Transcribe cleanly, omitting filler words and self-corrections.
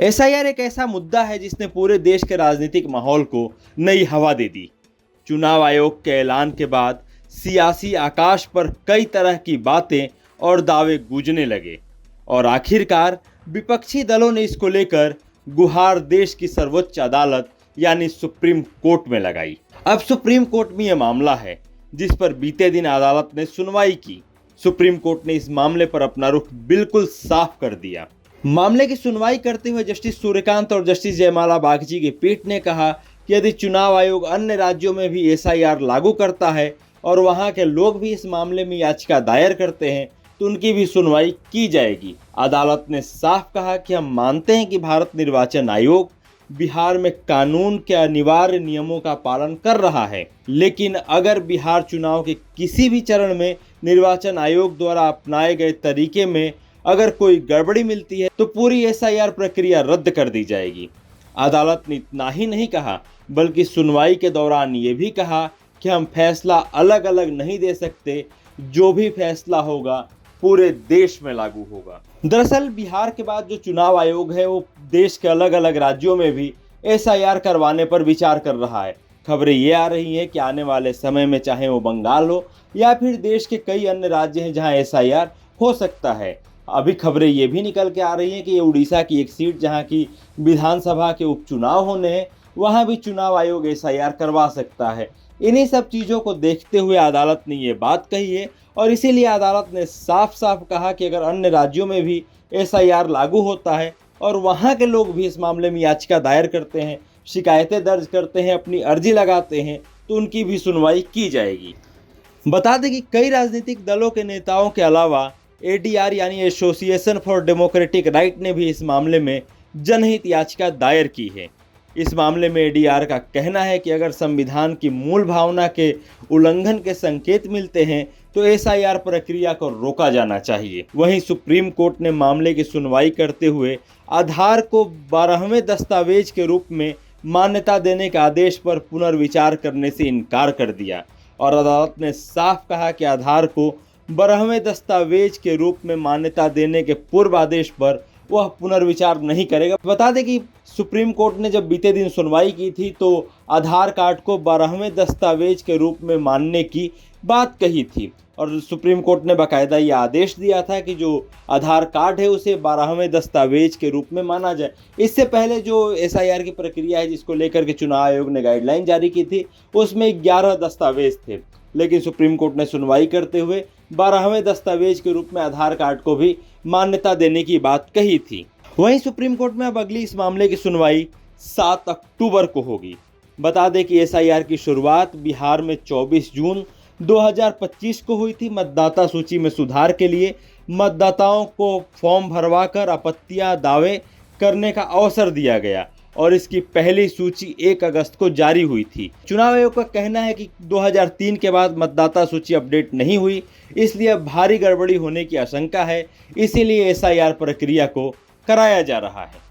SIR एक ऐसा मुद्दा है जिसने पूरे देश के राजनीतिक माहौल को नई हवा दे दी। चुनाव आयोग के ऐलान के बाद सियासी आकाश पर कई तरह की बातें और दावे गूंजने लगे और आखिरकार विपक्षी दलों ने इसको लेकर गुहार देश की सर्वोच्च अदालत यानी सुप्रीम कोर्ट में लगाई। अब सुप्रीम कोर्ट में यह मामला है जिस पर बीते दिन अदालत ने सुनवाई की। सुप्रीम कोर्ट ने इस मामले पर अपना रुख बिल्कुल साफ कर दिया। मामले की सुनवाई करते हुए जस्टिस सूर्यकांत और जस्टिस जयमाला बागची की पीठ ने कहा कि यदि चुनाव आयोग अन्य राज्यों में भी एसआईआर लागू करता है और वहां के लोग भी इस मामले में याचिका दायर करते हैं तो उनकी भी सुनवाई की जाएगी। अदालत ने साफ कहा कि हम मानते हैं कि भारत निर्वाचन आयोग बिहार में कानून के अनिवार्य नियमों का पालन कर रहा है, लेकिन अगर बिहार चुनाव के किसी भी चरण में निर्वाचन आयोग द्वारा अपनाए गए तरीके में अगर कोई गड़बड़ी मिलती है तो पूरी एसआईआर प्रक्रिया रद्द कर दी जाएगी। अदालत ने इतना ही नहीं कहा बल्कि सुनवाई के दौरान ये भी कहा कि हम फैसला अलग अलग नहीं दे सकते, जो भी फैसला होगा पूरे देश में लागू होगा। दरअसल बिहार के बाद जो चुनाव आयोग है वो देश के अलग अलग राज्यों में भी एसआईआर करवाने पर विचार कर रहा है। खबरें ये आ रही हैं कि आने वाले समय में चाहे वो बंगाल हो या फिर देश के कई अन्य राज्य हैं जहां एसआईआर हो सकता है। अभी खबरें ये भी निकल के आ रही हैं कि ये उड़ीसा की एक सीट जहां की विधानसभा के उपचुनाव होने हैं वहां भी चुनाव आयोग एसआईआर करवा सकता है। इन्हीं सब चीज़ों को देखते हुए अदालत ने ये बात कही है और इसीलिए अदालत ने साफ साफ कहा कि अगर अन्य राज्यों में भी एसआईआर लागू होता है और वहाँ के लोग भी इस मामले में याचिका दायर करते हैं, शिकायतें दर्ज करते हैं, अपनी अर्जी लगाते हैं तो उनकी भी सुनवाई की जाएगी। बता दें कि कई राजनीतिक दलों के नेताओं के अलावा एडीआर यानी एसोसिएशन फॉर डेमोक्रेटिक राइट ने भी इस मामले में जनहित याचिका दायर की है। इस मामले में एडीआर का कहना है कि अगर संविधान की मूल भावना के उल्लंघन के संकेत मिलते हैं तो एसआईआर प्रक्रिया को रोका जाना चाहिए। वहीं सुप्रीम कोर्ट ने मामले की सुनवाई करते हुए आधार को 12वें दस्तावेज के रूप में मान्यता देने के आदेश पर पुनर्विचार करने से इनकार कर दिया और अदालत ने साफ कहा कि आधार को 12वें दस्तावेज के रूप में मान्यता देने के पूर्व आदेश पर वह पुनर्विचार नहीं करेगा। बता दें कि सुप्रीम कोर्ट ने जब बीते दिन सुनवाई की थी तो आधार कार्ड को 12वें दस्तावेज के रूप में मानने की बात कही थी और सुप्रीम कोर्ट ने बाकायदा ये आदेश दिया था कि जो आधार कार्ड है उसे 12वें दस्तावेज के रूप में माना जाए। इससे पहले जो एसआईआर की प्रक्रिया है जिसको लेकर के चुनाव आयोग ने गाइडलाइन जारी की थी उसमें 11 दस्तावेज थे, लेकिन सुप्रीम कोर्ट ने सुनवाई करते हुए 12वें दस्तावेज के रूप में आधार कार्ड को भी मान्यता देने की बात कही थी। वहीं सुप्रीम कोर्ट में अब अगली इस मामले की सुनवाई 7 अक्टूबर को होगी। बता दें कि एसआईआर की शुरुआत बिहार में 24 जून 2025 को हुई थी। मतदाता सूची में सुधार के लिए मतदाताओं को फॉर्म भरवाकर आपत्तियां दावे करने का अवसर दिया गया और इसकी पहली सूची 1 अगस्त को जारी हुई थी। चुनाव आयोग का कहना है कि 2003 के बाद मतदाता सूची अपडेट नहीं हुई, इसलिए भारी गड़बड़ी होने की आशंका है, इसीलिए एसआईआर प्रक्रिया को कराया जा रहा है।